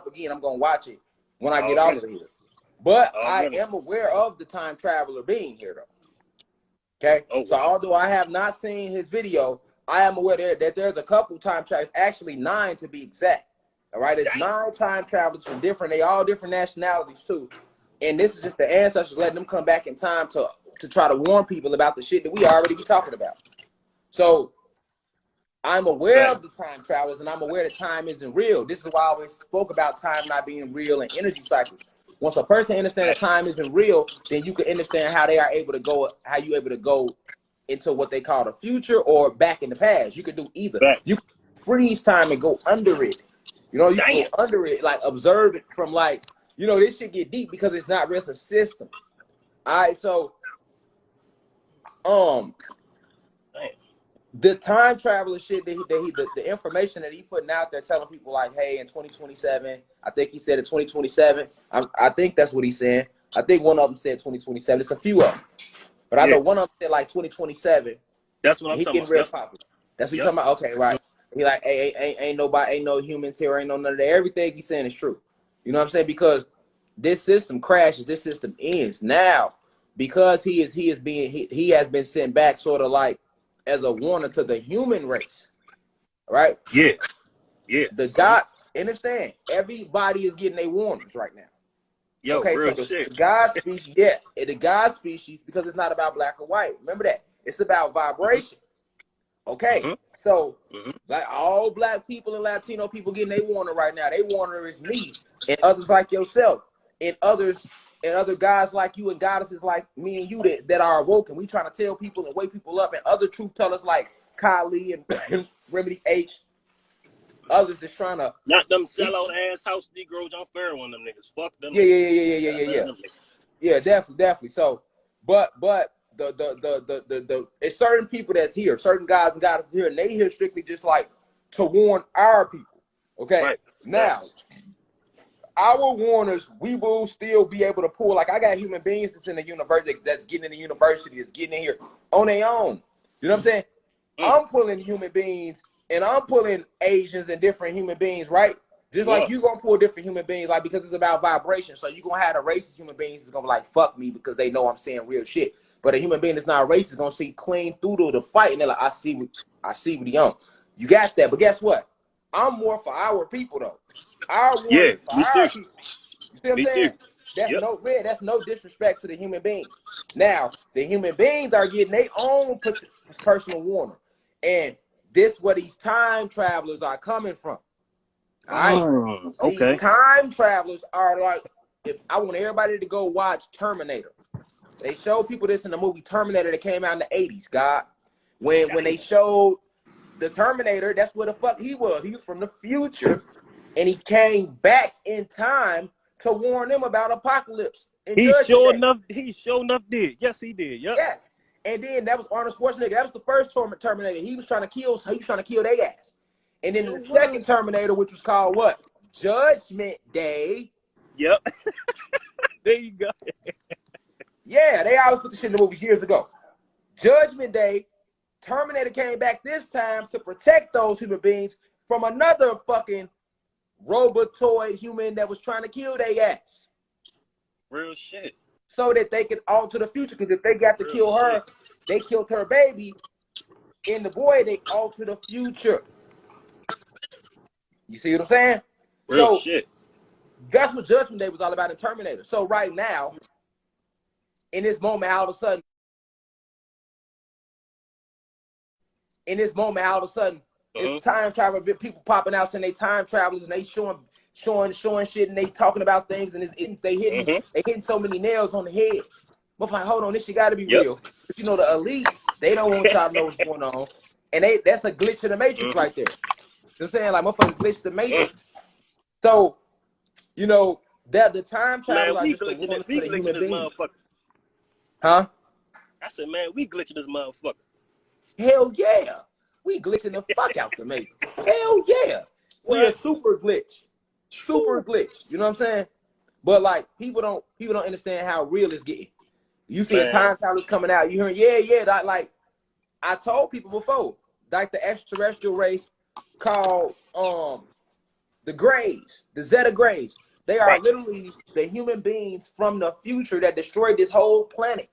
again, I'm gonna watch it when I get out of here. But I Already. am aware of the time traveler being here, though. Okay, so although I have not seen his video, I am aware that there's a couple time travelers, actually 9 to be exact. All right, it's 9 time travelers from different, they all different nationalities too. And this is just the ancestors letting them come back in time to try to warn people about the shit that we already be talking about. So I'm aware of the time travelers, and I'm aware that time isn't real. This is why I always spoke about time not being real and energy cycles. Once a person understands that time isn't real, then you can understand how they are able to go, how you able to go into what they call the future or back in the past. You can do either. You can freeze time and go under it. You know, you can go under it, like observe it from like, you know, this shit get deep because it's not just a system. All right, so the time traveler shit that the information that he putting out there telling people like, hey, in 2027, I think he said in 2027. I think that's what he's saying. I think one of them said 2027. It's a few of them, but I know one of them said like 2027. That's what I'm talking about. Real popular. That's what you're talking about. Okay, right. He like, hey, ain't nobody, ain't no humans here, ain't no none of that. Everything he's saying is true. You know what I'm saying? Because this system crashes, this system ends now because he has been sent back sort of like as a warner to the human race, right? Yeah. The God, understand? Everybody is getting their warnings right now. Yo, okay, so the God species, the God species, because it's not about black or white. Remember that it's about vibration. Okay, so like all black people and Latino people getting their warning right now. They warner is me and others like yourself and others and other guys like you and goddesses like me and you that are awoken. We trying to tell people and wake people up, and other truth tellers like Kylie and Remedy H. Others that's trying to not them sellout ass house Negro John Fair one of them niggas. Fuck them. Yeah, definitely. So, but the it's certain people that's here, certain guys and goddesses here, and they here strictly just like to warn our people. Okay, now our warners, we will still be able to pull. Like I got human beings that's in the university, that's getting in the university, that's getting in here on their own. You know what I'm saying? I'm pulling human beings, and I'm pulling Asians and different human beings, right? Just like you gonna pull different human beings, like because it's about vibration. So you gonna have the racist human beings that's gonna be like fuck me because they know I'm saying real shit. But a human being that's not racist is gonna see clean through the fight, and they're like, I see what he on. You got that, but guess what? I'm more for our people though. Our one is for our people. You see what I'm saying? That's no disrespect to the human beings. Now the human beings are getting their own personal warning, and this where these time travelers are coming from. All right. These time travelers are like, if I want everybody to go watch Terminator. They showed people this in the movie Terminator that came out in the 80s, God. When they showed the Terminator, that's where the fuck he was. He was from the future, and he came back in time to warn them about apocalypse. He sure enough did. Yes, he did. Yep. Yes. And then that was Arnold Schwarzenegger. That was the first Terminator. He was trying to kill their ass. And then the second Terminator, which was called what? Judgment Day. Yep. There you go. Yeah, they always put the shit in the movies years ago. Judgment Day, Terminator came back this time to protect those human beings from another fucking robotoid human that was trying to kill their ass. Real shit. So that they could alter the future, because if they got to kill her, they killed her baby. And the boy, they alter the future. You see what I'm saying? Real shit. That's what Judgment Day was all about in Terminator. So right now, in this moment, all of a sudden, it's time travel people popping out saying they time travelers, and they showing shit, and they talking about things, and they hitting so many nails on the head. But like, hold on, this shit got to be real. But you know, the elites, they don't want y'all to know what's going on, and that's a glitch in the matrix right there. You know what I'm saying? Like, motherfuckers glitch the matrix. So, you know, that the time travel are just the warnings for the human beings. Huh? I said, man, we glitching this motherfucker. Hell yeah. We glitching the fuck out the matrix. Hell yeah. We a super glitch. Super glitch. You know what I'm saying? But like, people don't understand how real it's getting. You see the time travelers coming out, you hearing, like I told people before, like the extraterrestrial race called the Greys, the Zeta Greys. They are Right. literally the human beings from the future that destroyed this whole planet.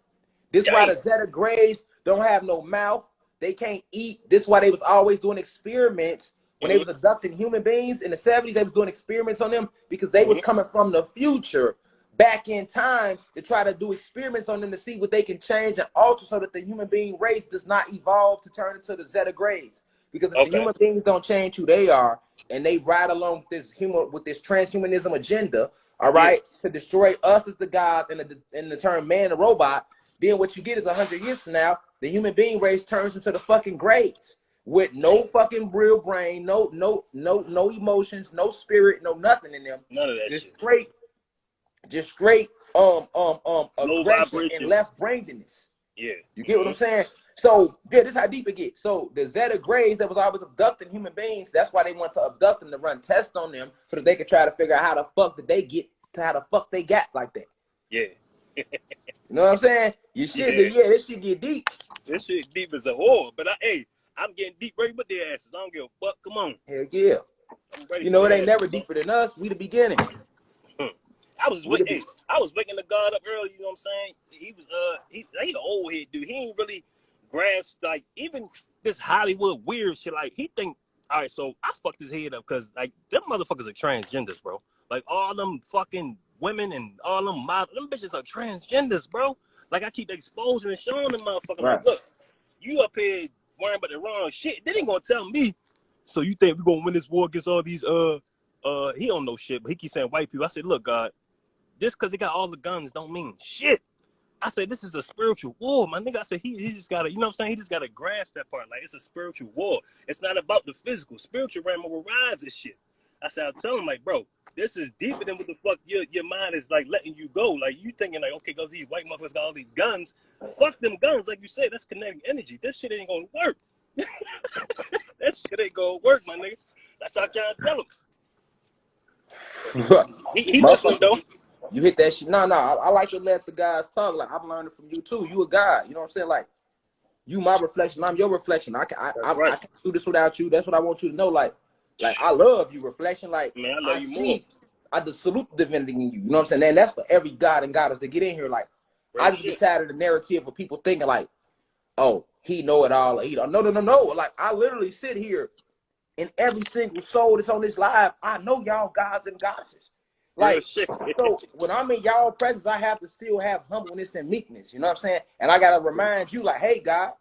This is why the Zeta Greys don't have no mouth. They can't eat. This is why they was always doing experiments. When they was abducting human beings in the 70s, they was doing experiments on them because they was coming from the future back in time to try to do experiments on them to see what they can change and alter so that the human being race does not evolve to turn into the Zeta Greys. Because if the human beings don't change who they are and they ride along with this transhumanism agenda, all right, to destroy us as the gods and the term man and robot, then what you get is 100 years from now, the human being race turns into the fucking Greys with no fucking real brain, no emotions, no spirit, no nothing in them. None of that just shit. Just straight Low aggression vibration. and left-brainedness. Yeah. You get what I'm saying? So yeah, this is how deep it gets. So the Zeta Greys that was always abducting human beings, that's why they want to abduct them to run tests on them so that they could try to figure out how the fuck did they get to how the fuck they got like that. Yeah. You know what I'm saying? You shit, yeah, this shit get deep. This shit deep as a whore. But I'm getting deep ready with their asses. I don't give a fuck. Come on. Hell yeah. You know, it ain't never deeper than us. We the beginning. I was waking the God up early, you know what I'm saying? He was he an old head dude. He ain't really grasp like even this Hollywood weird shit. Like he think, all right, so I fucked his head up because like them motherfuckers are transgenders, bro. Like all them fucking women and all them models, them bitches are transgenders, bro. Like I keep exposing and showing them motherfuckers like, look, you up here worrying about the wrong shit. They ain't gonna tell me. So you think we're gonna win this war against all these he don't know shit, but he keeps saying white people. I said, look, God, just because he got all the guns don't mean shit. I said, this is a spiritual war, my nigga. I said, he just gotta, you know what I'm saying? He just gotta grasp that part. Like, it's a spiritual war. It's not about the physical. Spiritual realm overrides this shit. I said, I tell him, like, bro, this is deeper than what the fuck your mind is, like, letting you go. Like, you thinking, like, okay, because these white motherfuckers got all these guns. Fuck them guns. Like you said, that's kinetic energy. This shit ain't gonna work. That shit ain't gonna work, my nigga. That's how I trying to tell him. He listening, though. You hit that shit. No, I like to let the guys talk. Like, I'm learning from you too. You a guy. You know what I'm saying? Like, you my reflection. I'm your reflection. I can't do this without you. That's what I want you to know. Like I love you, reflection. Like, man, I love you more. I just salute the divinity in you. You know what I'm saying? And that's for every god and goddess to get in here. Like, I just get tired of the narrative of people thinking like, oh, he know it all. He don't. No. Like, I literally sit here, and every single soul that's on this live, I know y'all gods and goddesses. Like, so when I'm in y'all presence, I have to still have humbleness and meekness. You know what I'm saying? And I gotta remind you, like, hey, God,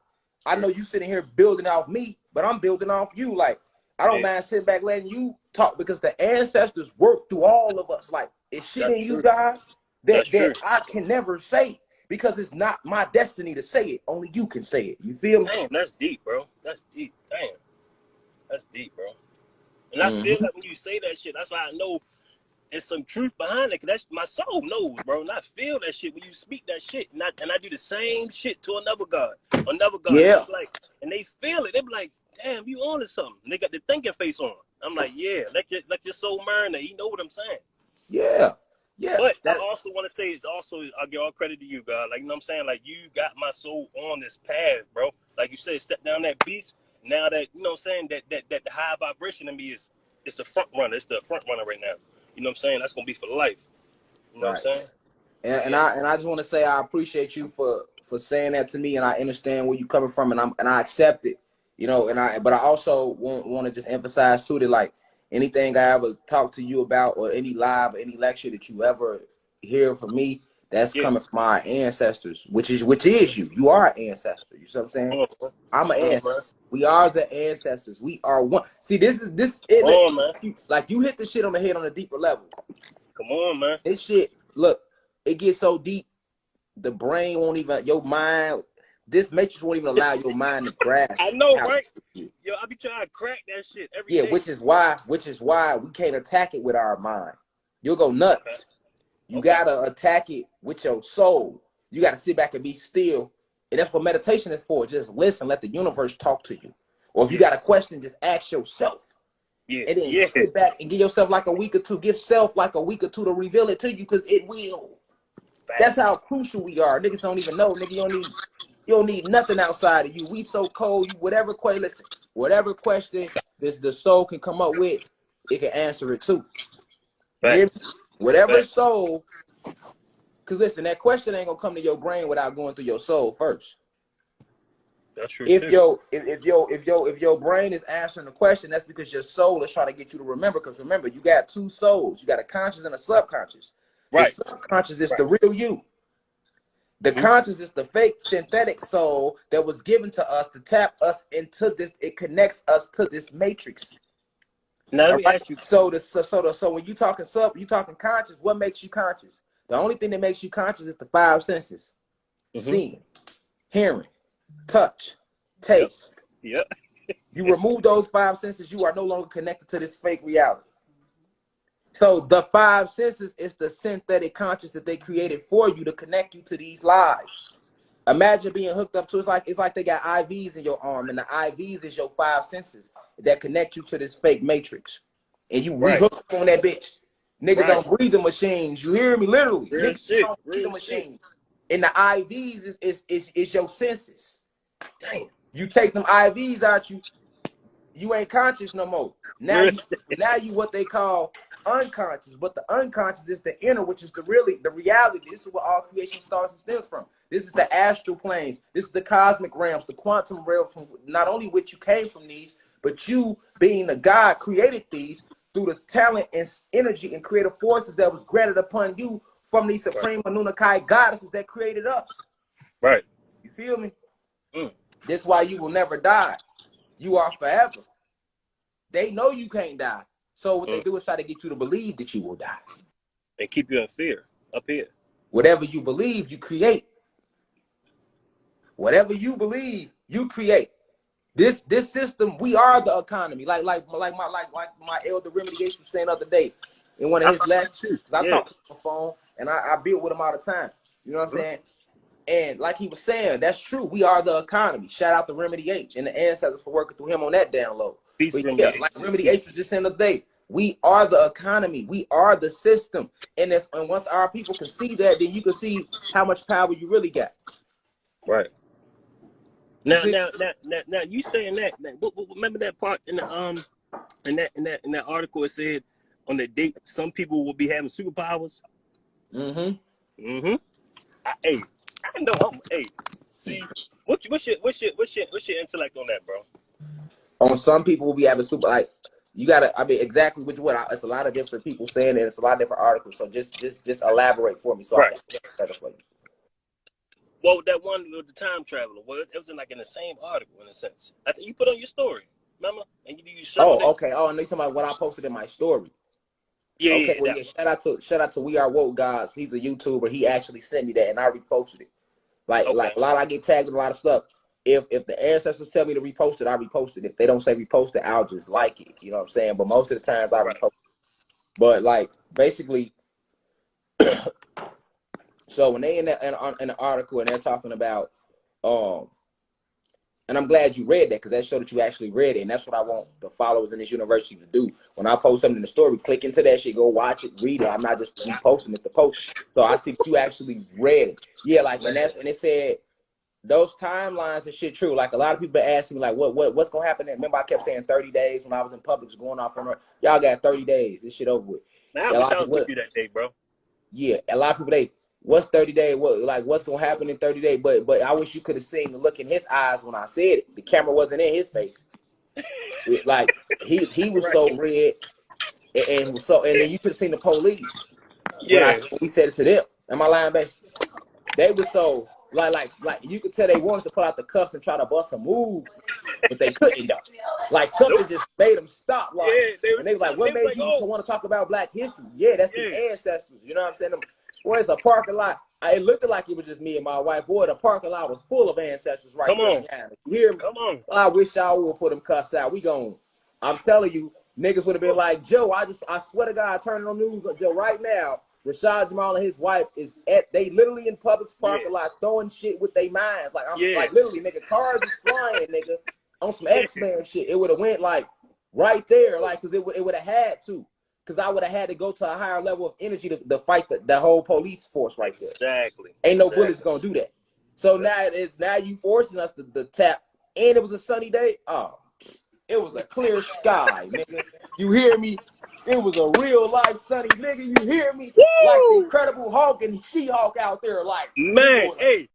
I know you sitting here building off me, but I'm building off you. Like, I don't mind sitting back letting you talk because the ancestors work through all of us. Like, it's shit in you, God, that I can never say because it's not my destiny to say it. Only you can say it. You feel me? Damn, that's deep, bro. That's deep. Damn. That's deep, bro. And I feel like when you say that shit, that's why I know there's some truth behind it. Cause that's my soul knows, bro. And I feel that shit when you speak that shit. And I do the same shit to another God. Yeah. Like, and they feel it. They be like, damn, you on to something. And they got the thinking face on. I'm like, yeah, let your soul marinate. You know what I'm saying? Yeah. Yeah. But I also want to say it's also, I give all credit to you, God. Like, you know what I'm saying? Like, you got my soul on this path, bro. Like you said, step down that beast. Now that, you know what I'm saying, that the high vibration in me is the front runner. It's the front runner right now. You know what I'm saying? That's gonna be for life. You know what I'm saying? And I just want to say I appreciate you for saying that to me, and I understand where you're coming from, and I accept it. You know, but I also want to just emphasize too that, like, anything I ever talk to you about or any live or any lecture that you ever hear from me, that's coming from our ancestors, which is you. You are an ancestor. You see what I'm saying? I'm an ancestor. We are the ancestors. We are one. See, this is like you hit the shit on the head on a deeper level. Come on, man. This shit, look, it gets so deep, the brain won't even, your mind, this matrix won't even allow your mind to grasp. I know, right? Yo, I be trying to crack that shit every day. Which is why we can't attack it with our mind. You'll go nuts. You gotta attack it with your soul. You gotta sit back and be still. And that's what meditation is for. Just listen, let the universe talk to you. Or if you got a question, just ask yourself. And then sit back and give yourself like a week or two. Give self like a week or two to reveal it to you, because it will. That's how crucial we are. Niggas don't even know. Nigga, you don't need nothing outside of you. We so cold. You whatever question the soul can come up with, it can answer it too. Right. Whatever soul, because listen, that question ain't gonna come to your brain without going through your soul first. That's true. If your brain is answering the question, that's because your soul is trying to get you to remember. Because remember, you got two souls. You got a conscious and a subconscious. Right. The subconscious is the real you. The conscious is the fake synthetic soul that was given to us to tap us into this. It connects us to this matrix. Now let me ask you. So when you talking conscious, what makes you conscious? The only thing that makes you conscious is the five senses: seeing, hearing, touch, taste. Yep. You remove those five senses, you are no longer connected to this fake reality. So the five senses is the synthetic conscious that they created for you to connect you to these lies. Imagine being hooked up to it's like they got IVs in your arm, and the IVs is your five senses that connect you to this fake matrix. And we hook up on that bitch. Niggas on breathing machines. You hear me? Literally. Real Niggas shit. on breathing machines. And the IVs is your senses. Damn. You take them IVs out, you ain't conscious no more. Now you what they call unconscious, but the unconscious is the inner, which is the reality. This is where all creation starts and stems from. This is the astral planes. This is the cosmic realms, the quantum realms, from not only which you came from these, but you being the God created these through the talent and energy and creative forces that was granted upon you from these supreme Anunnaki goddesses that created us. Right. You feel me? This is why you will never die. You are forever. They know you can't die. So what they do is try to get you to believe that you will die. And keep you in fear up here. Whatever you believe, you create. Whatever you believe, you create. This system, we are the economy. Like my elder Remedy Gates was saying the other day in one of his last truths. I talk to him on the phone and I build with him all the time. You know what I'm saying? And like he was saying, that's true. We are the economy. Shout out to Remedy H and the ancestors for working through him on that download. Peace, but yeah, like Remedy H was just saying the other day, we are the economy. We are the system. And once our people can see that, then you can see how much power you really got. Right. Now you saying that? Remember that part in the in that article? It said on the date some people will be having superpowers. Hey, I know. Hey, see, what's your intellect on that, bro? On some people will be having you gotta. I mean, exactly which one. It's a lot of different people saying it. It's a lot of different articles. So just elaborate for me, so I can set it for you. Well, that one with the time traveler, it was in the same article in a sense. I think you put on your story, remember? And you okay. Oh, and you talking about what I posted in my story? Yeah. Okay. Well, shout out to We Are Woke Gods. He's a YouTuber. He actually sent me that, and I reposted it. Like a lot, I get tagged with a lot of stuff. If the ancestors tell me to repost it, I repost it. If they don't say repost it, I'll just like it. You know what I'm saying? But most of the times I repost it. But basically, so when they in the article and they're talking about, and I'm glad you read that because that showed that you actually read it, and that's what I want the followers in this university to do. When I post something in the story, click into that shit, go watch it, read it. I'm not just reposting it to post. So I see that you actually read it. Yeah, and it said those timelines and shit true. Like a lot of people been asking me, like, what's gonna happen? Remember, I kept saying 30 days when I was in Publix going off from her. Y'all got 30 days. This shit over with. Now I wish I was with you that day, bro. Yeah, a lot of people what's 30 days? What's gonna happen in 30 days? But I wish you could have seen the look in his eyes when I said it. The camera wasn't in his face. He was so red, and then you could have seen the police. Yeah. When we said it to them. Am I lying, babe? They were so like you could tell they wanted to pull out the cuffs and try to bust a move, but they couldn't though. Like something just made them stop. And they were like, what made you to want to talk about Black history? Yeah, that's the ancestors. You know what I'm saying? Boy, it's a parking lot. It looked like it was just me and my wife. Boy, the parking lot was full of ancestors right there. You hear me? Come on. I wish y'all would put them cuffs out. I'm telling you, niggas would have been like, Joe, I swear to God, turning on news, Joe, right now, RASHAD, JAMAL and his wife they literally in Publix parking lot throwing shit with their minds. Like, like literally, nigga, cars is flying, nigga, on some X-Men shit. It would have went right there, cause it would have had to. Cause I would have had to go to a higher level of energy to fight the whole police force right there. Exactly. Ain't no bullets gonna do that. So now you forcing us to tap, and it was a sunny day. Oh, it was a clear sky, nigga. You hear me? It was a real life Sunny nigga. You hear me? Woo! Like the Incredible Hulk and She-Hulk out there. Like man, like, hey,